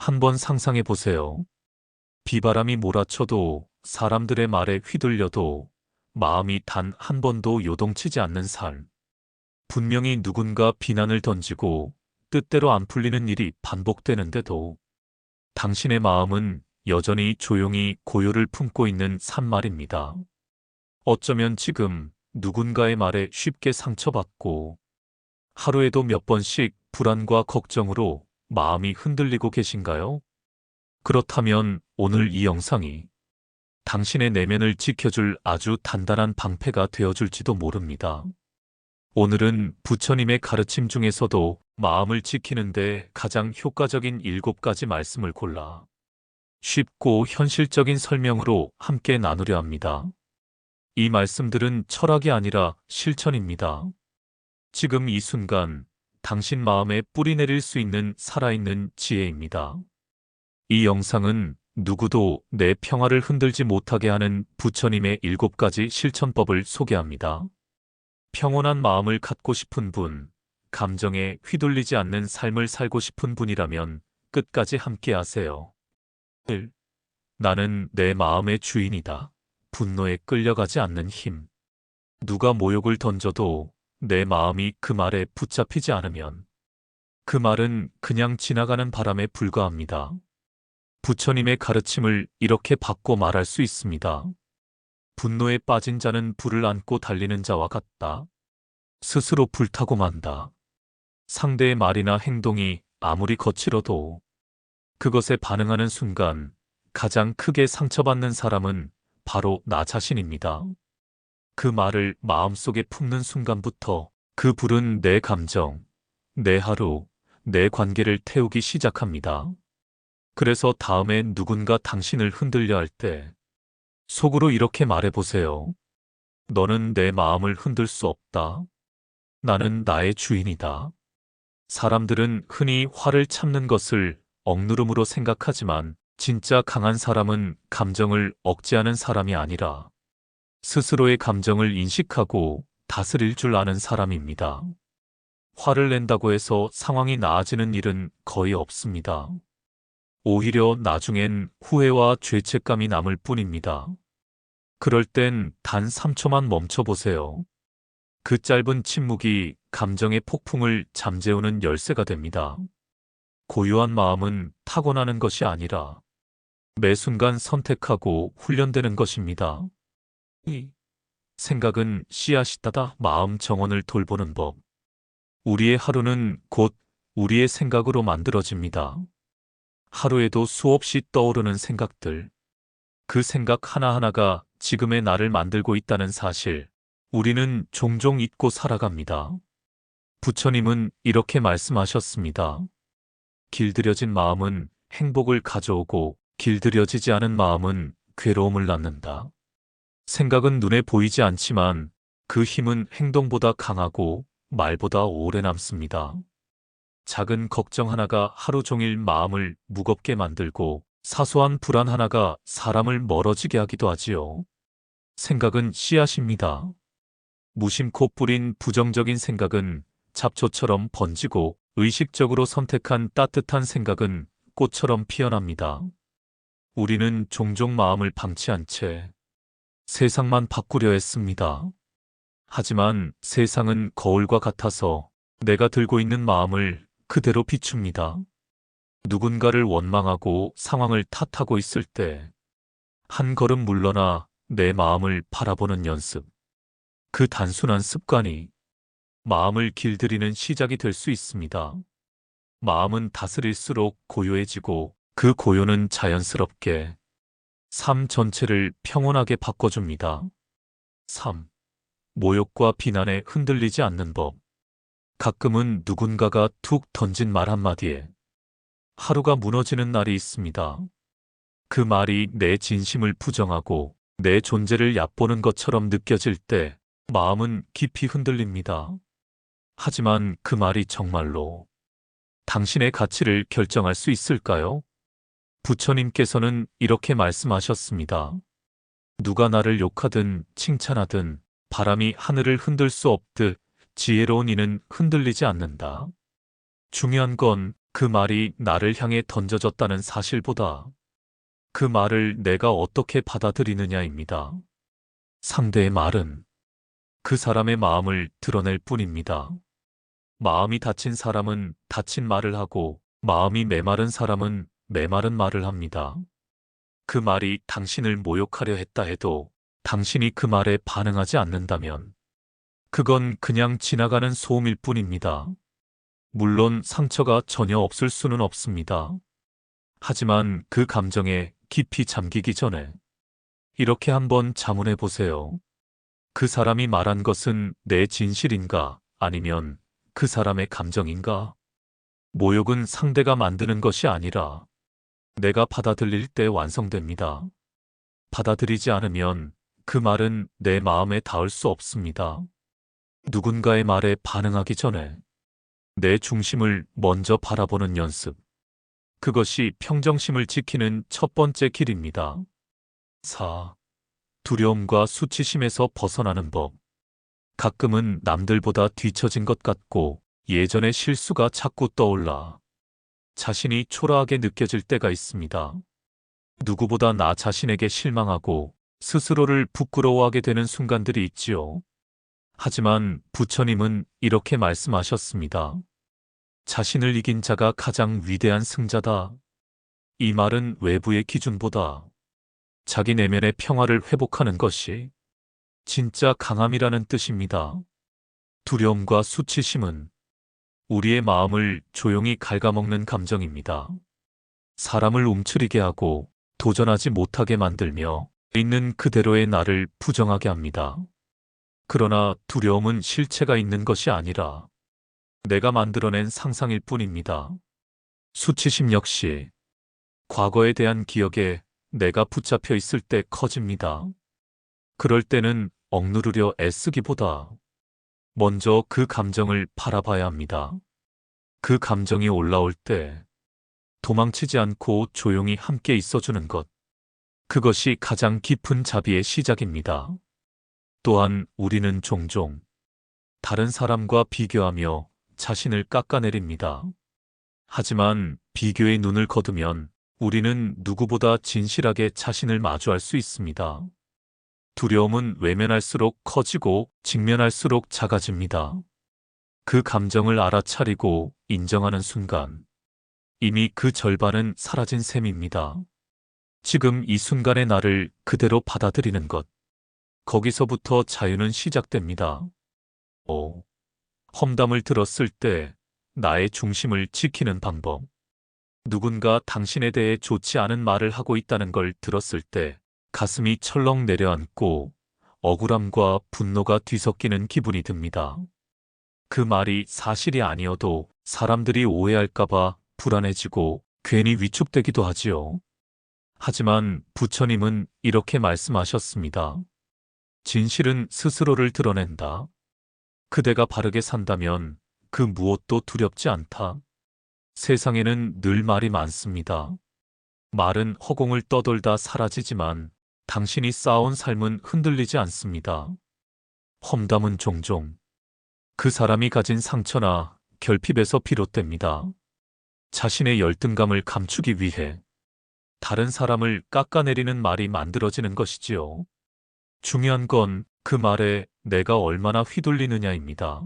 한번 상상해 보세요. 비바람이 몰아쳐도 사람들의 말에 휘둘려도 마음이 단 한 번도 요동치지 않는 삶. 분명히 누군가 비난을 던지고 뜻대로 안 풀리는 일이 반복되는데도 당신의 마음은 여전히 조용히 고요를 품고 있는 삶 말입니다. 어쩌면 지금 누군가의 말에 쉽게 상처받고 하루에도 몇 번씩 불안과 걱정으로 마음이 흔들리고 계신가요? 그렇다면 오늘 이 영상이 당신의 내면을 지켜줄 아주 단단한 방패가 되어줄지도 모릅니다. 오늘은 부처님의 가르침 중에서도 마음을 지키는데 가장 효과적인 7가지 말씀을 골라 쉽고 현실적인 설명으로 함께 나누려 합니다. 이 말씀들은 철학이 아니라 실천입니다. 지금 이 순간 당신 마음에 뿌리 내릴 수 있는 살아있는 지혜입니다. 이 영상은 누구도 내 평화를 흔들지 못하게 하는 부처님의 7가지 실천법을 소개합니다. 평온한 마음을 갖고 싶은 분, 감정에 휘둘리지 않는 삶을 살고 싶은 분이라면 끝까지 함께 하세요. 1. 나는 내 마음의 주인이다. 분노에 끌려가지 않는 힘. 누가 모욕을 던져도 내 마음이 그 말에 붙잡히지 않으면 그 말은 그냥 지나가는 바람에 불과합니다. 부처님의 가르침을 이렇게 바꿔 말할 수 있습니다. 분노에 빠진 자는 불을 안고 달리는 자와 같다. 스스로 불타고 만다. 상대의 말이나 행동이 아무리 거칠어도 그것에 반응하는 순간 가장 크게 상처받는 사람은 바로 나 자신입니다. 그 말을 마음속에 품는 순간부터 그 불은 내 감정, 내 하루, 내 관계를 태우기 시작합니다. 그래서 다음에 누군가 당신을 흔들려 할 때 속으로 이렇게 말해보세요. 너는 내 마음을 흔들 수 없다. 나는 나의 주인이다. 사람들은 흔히 화를 참는 것을 억누름으로 생각하지만 진짜 강한 사람은 감정을 억제하는 사람이 아니라 스스로의 감정을 인식하고 다스릴 줄 아는 사람입니다. 화를 낸다고 해서 상황이 나아지는 일은 거의 없습니다. 오히려 나중엔 후회와 죄책감이 남을 뿐입니다. 그럴 땐 단 3초만 멈춰보세요. 그 짧은 침묵이 감정의 폭풍을 잠재우는 열쇠가 됩니다. 고요한 마음은 타고나는 것이 아니라 매 순간 선택하고 훈련되는 것입니다. 이 생각은 씨앗이다. 마음 정원을 돌보는 법. 우리의 하루는 곧 우리의 생각으로 만들어집니다. 하루에도 수없이 떠오르는 생각들. 그 생각 하나하나가 지금의 나를 만들고 있다는 사실, 우리는 종종 잊고 살아갑니다. 부처님은 이렇게 말씀하셨습니다. 길들여진 마음은 행복을 가져오고 길들여지지 않은 마음은 괴로움을 낳는다. 생각은 눈에 보이지 않지만 그 힘은 행동보다 강하고 말보다 오래 남습니다. 작은 걱정 하나가 하루 종일 마음을 무겁게 만들고 사소한 불안 하나가 사람을 멀어지게 하기도 하지요. 생각은 씨앗입니다. 무심코 뿌린 부정적인 생각은 잡초처럼 번지고 의식적으로 선택한 따뜻한 생각은 꽃처럼 피어납니다. 우리는 종종 마음을 방치한 채 세상만 바꾸려 했습니다. 하지만 세상은 거울과 같아서 내가 들고 있는 마음을 그대로 비춥니다. 누군가를 원망하고 상황을 탓하고 있을 때 한 걸음 물러나 내 마음을 바라보는 연습. 그 단순한 습관이 마음을 길들이는 시작이 될 수 있습니다. 마음은 다스릴수록 고요해지고 그 고요는 자연스럽게 삶 전체를 평온하게 바꿔줍니다. 3. 모욕과 비난에 흔들리지 않는 법. 가끔은 누군가가 툭 던진 말 한마디에 하루가 무너지는 날이 있습니다. 그 말이 내 진심을 부정하고 내 존재를 얕보는 것처럼 느껴질 때 마음은 깊이 흔들립니다. 하지만 그 말이 정말로 당신의 가치를 결정할 수 있을까요? 부처님께서는 이렇게 말씀하셨습니다. 누가 나를 욕하든 칭찬하든 바람이 하늘을 흔들 수 없듯 지혜로운 이는 흔들리지 않는다. 중요한 건 그 말이 나를 향해 던져졌다는 사실보다 그 말을 내가 어떻게 받아들이느냐입니다. 상대의 말은 그 사람의 마음을 드러낼 뿐입니다. 마음이 다친 사람은 다친 말을 하고 마음이 메마른 사람은 메마른 말을 합니다. 그 말이 당신을 모욕하려 했다 해도 당신이 그 말에 반응하지 않는다면 그건 그냥 지나가는 소음일 뿐입니다. 물론 상처가 전혀 없을 수는 없습니다. 하지만 그 감정에 깊이 잠기기 전에 이렇게 한번 자문해 보세요. 그 사람이 말한 것은 내 진실인가 아니면 그 사람의 감정인가? 모욕은 상대가 만드는 것이 아니라 내가 받아들일 때 완성됩니다. 받아들이지 않으면 그 말은 내 마음에 닿을 수 없습니다. 누군가의 말에 반응하기 전에 내 중심을 먼저 바라보는 연습. 그것이 평정심을 지키는 첫 번째 길입니다. 4. 두려움과 수치심에서 벗어나는 법. 가끔은 남들보다 뒤처진 것 같고 예전의 실수가 자꾸 떠올라 자신이 초라하게 느껴질 때가 있습니다. 누구보다 나 자신에게 실망하고 스스로를 부끄러워하게 되는 순간들이 있지요. 하지만 부처님은 이렇게 말씀하셨습니다. 자신을 이긴 자가 가장 위대한 승자다. 이 말은 외부의 기준보다 자기 내면의 평화를 회복하는 것이 진짜 강함이라는 뜻입니다. 두려움과 수치심은 우리의 마음을 조용히 갉아먹는 감정입니다. 사람을 움츠리게 하고 도전하지 못하게 만들며 있는 그대로의 나를 부정하게 합니다. 그러나 두려움은 실체가 있는 것이 아니라 내가 만들어낸 상상일 뿐입니다. 수치심 역시 과거에 대한 기억에 내가 붙잡혀 있을 때 커집니다. 그럴 때는 억누르려 애쓰기보다 먼저 그 감정을 바라봐야 합니다. 그 감정이 올라올 때 도망치지 않고 조용히 함께 있어주는 것. 그것이 가장 깊은 자비의 시작입니다. 또한 우리는 종종 다른 사람과 비교하며 자신을 깎아내립니다. 하지만 비교의 눈을 거두면 우리는 누구보다 진실하게 자신을 마주할 수 있습니다. 두려움은 외면할수록 커지고 직면할수록 작아집니다. 그 감정을 알아차리고 인정하는 순간 이미 그 절반은 사라진 셈입니다. 지금 이 순간의 나를 그대로 받아들이는 것. 거기서부터 자유는 시작됩니다. 5. 험담을 들었을 때 나의 중심을 지키는 방법. 누군가 당신에 대해 좋지 않은 말을 하고 있다는 걸 들었을 때 가슴이 철렁 내려앉고 억울함과 분노가 뒤섞이는 기분이 듭니다. 그 말이 사실이 아니어도 사람들이 오해할까봐 불안해지고 괜히 위축되기도 하지요. 하지만 부처님은 이렇게 말씀하셨습니다. 진실은 스스로를 드러낸다. 그대가 바르게 산다면 그 무엇도 두렵지 않다. 세상에는 늘 말이 많습니다. 말은 허공을 떠돌다 사라지지만 당신이 쌓아온 삶은 흔들리지 않습니다. 험담은 종종 그 사람이 가진 상처나 결핍에서 비롯됩니다. 자신의 열등감을 감추기 위해 다른 사람을 깎아내리는 말이 만들어지는 것이지요. 중요한 건 그 말에 내가 얼마나 휘둘리느냐입니다.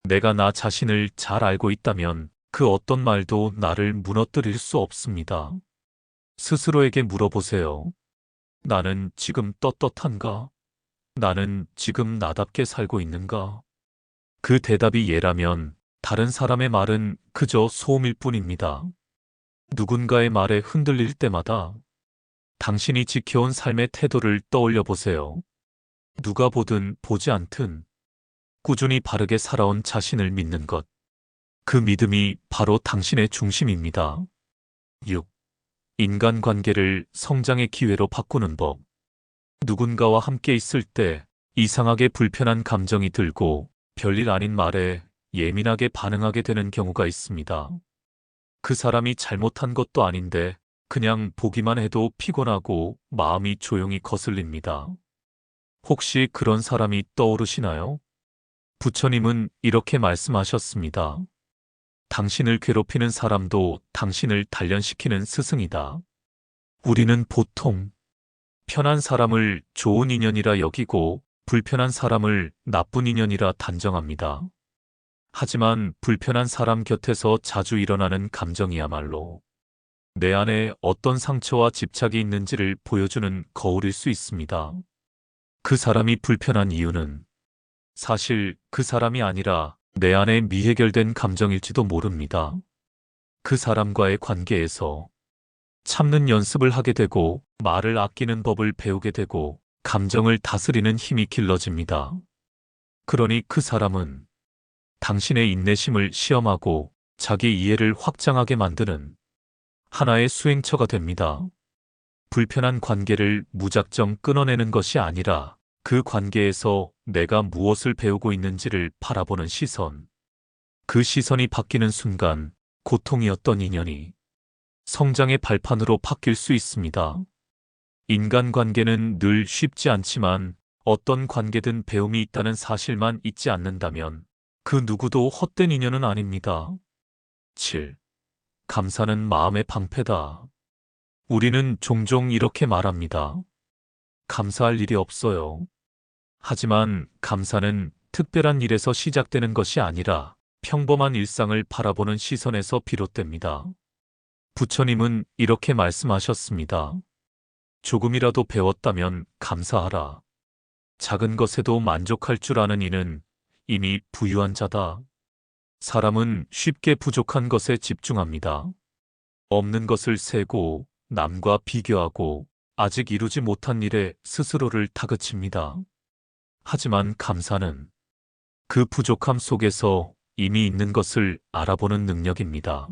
내가 나 자신을 잘 알고 있다면 그 어떤 말도 나를 무너뜨릴 수 없습니다. 스스로에게 물어보세요. 나는 지금 떳떳한가? 나는 지금 나답게 살고 있는가? 그 대답이 예라면 다른 사람의 말은 그저 소음일 뿐입니다. 누군가의 말에 흔들릴 때마다 당신이 지켜온 삶의 태도를 떠올려 보세요. 누가 보든 보지 않든 꾸준히 바르게 살아온 자신을 믿는 것. 그 믿음이 바로 당신의 중심입니다. 6. 인간관계를 성장의 기회로 바꾸는 법. 누군가와 함께 있을 때 이상하게 불편한 감정이 들고 별일 아닌 말에 예민하게 반응하게 되는 경우가 있습니다. 그 사람이 잘못한 것도 아닌데 그냥 보기만 해도 피곤하고 마음이 조용히 거슬립니다. 혹시 그런 사람이 떠오르시나요? 부처님은 이렇게 말씀하셨습니다. 당신을 괴롭히는 사람도 당신을 단련시키는 스승이다. 우리는 보통 편한 사람을 좋은 인연이라 여기고 불편한 사람을 나쁜 인연이라 단정합니다. 하지만 불편한 사람 곁에서 자주 일어나는 감정이야말로 내 안에 어떤 상처와 집착이 있는지를 보여주는 거울일 수 있습니다. 그 사람이 불편한 이유는 사실 그 사람이 아니라 내 안에 미해결된 감정일지도 모릅니다. 그 사람과의 관계에서 참는 연습을 하게 되고 말을 아끼는 법을 배우게 되고 감정을 다스리는 힘이 길러집니다. 그러니 그 사람은 당신의 인내심을 시험하고 자기 이해를 확장하게 만드는 하나의 수행처가 됩니다. 불편한 관계를 무작정 끊어내는 것이 아니라 그 관계에서 내가 무엇을 배우고 있는지를 바라보는 시선. 그 시선이 바뀌는 순간 고통이었던 인연이 성장의 발판으로 바뀔 수 있습니다. 인간관계는 늘 쉽지 않지만 어떤 관계든 배움이 있다는 사실만 잊지 않는다면 그 누구도 헛된 인연은 아닙니다. 7. 감사는 마음의 방패다. 우리는 종종 이렇게 말합니다. 감사할 일이 없어요. 하지만 감사는 특별한 일에서 시작되는 것이 아니라 평범한 일상을 바라보는 시선에서 비롯됩니다. 부처님은 이렇게 말씀하셨습니다. 조금이라도 배웠다면 감사하라. 작은 것에도 만족할 줄 아는 이는 이미 부유한 자다. 사람은 쉽게 부족한 것에 집중합니다. 없는 것을 세고 남과 비교하고 아직 이루지 못한 일에 스스로를 다그칩니다. 하지만 감사는 그 부족함 속에서 이미 있는 것을 알아보는 능력입니다.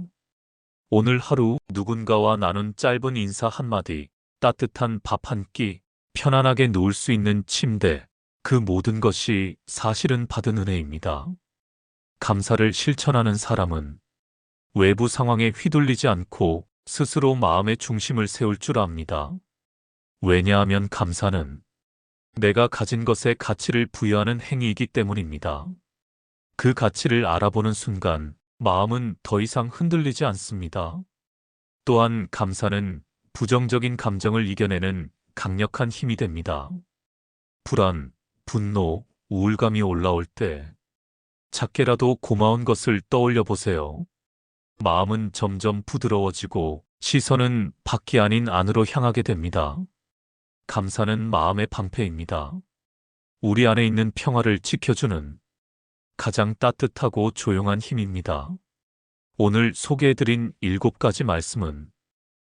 오늘 하루 누군가와 나눈 짧은 인사 한마디, 따뜻한 밥 한 끼, 편안하게 누울 수 있는 침대, 그 모든 것이 사실은 받은 은혜입니다. 감사를 실천하는 사람은 외부 상황에 휘둘리지 않고 스스로 마음의 중심을 세울 줄 압니다. 왜냐하면 감사는 내가 가진 것에 가치를 부여하는 행위이기 때문입니다. 그 가치를 알아보는 순간 마음은 더 이상 흔들리지 않습니다. 또한 감사는 부정적인 감정을 이겨내는 강력한 힘이 됩니다. 불안, 분노, 우울감이 올라올 때 작게라도 고마운 것을 떠올려 보세요. 마음은 점점 부드러워지고 시선은 밖이 아닌 안으로 향하게 됩니다. 감사는 마음의 방패입니다. 우리 안에 있는 평화를 지켜주는 가장 따뜻하고 조용한 힘입니다. 오늘 소개해드린 7가지 말씀은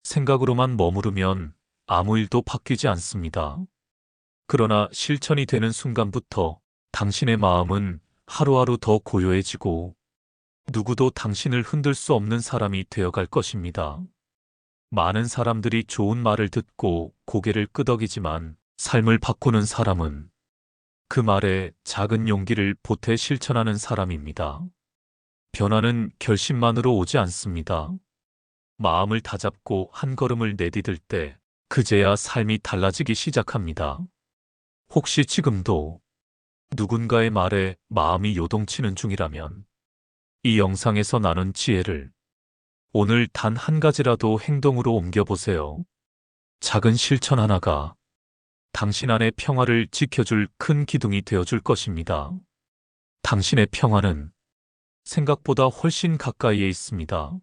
생각으로만 머무르면 아무 일도 바뀌지 않습니다. 그러나 실천이 되는 순간부터 당신의 마음은 하루하루 더 고요해지고 누구도 당신을 흔들 수 없는 사람이 되어갈 것입니다. 많은 사람들이 좋은 말을 듣고 고개를 끄덕이지만 삶을 바꾸는 사람은 그 말에 작은 용기를 보태 실천하는 사람입니다. 변화는 결심만으로 오지 않습니다. 마음을 다잡고 한 걸음을 내디딜 때 그제야 삶이 달라지기 시작합니다. 혹시 지금도 누군가의 말에 마음이 요동치는 중이라면 이 영상에서 나눈 지혜를 오늘 단 한 가지라도 행동으로 옮겨보세요. 작은 실천 하나가 당신 안의 평화를 지켜줄 큰 기둥이 되어줄 것입니다. 당신의 평화는 생각보다 훨씬 가까이에 있습니다.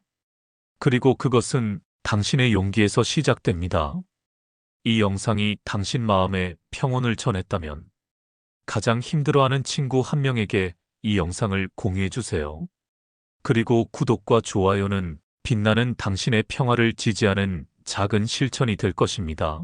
그리고 그것은 당신의 용기에서 시작됩니다. 이 영상이 당신 마음에 평온을 전했다면 가장 힘들어하는 친구 한 명에게 이 영상을 공유해 주세요. 그리고 구독과 좋아요는 빛나는 당신의 평화를 지지하는 작은 실천이 될 것입니다.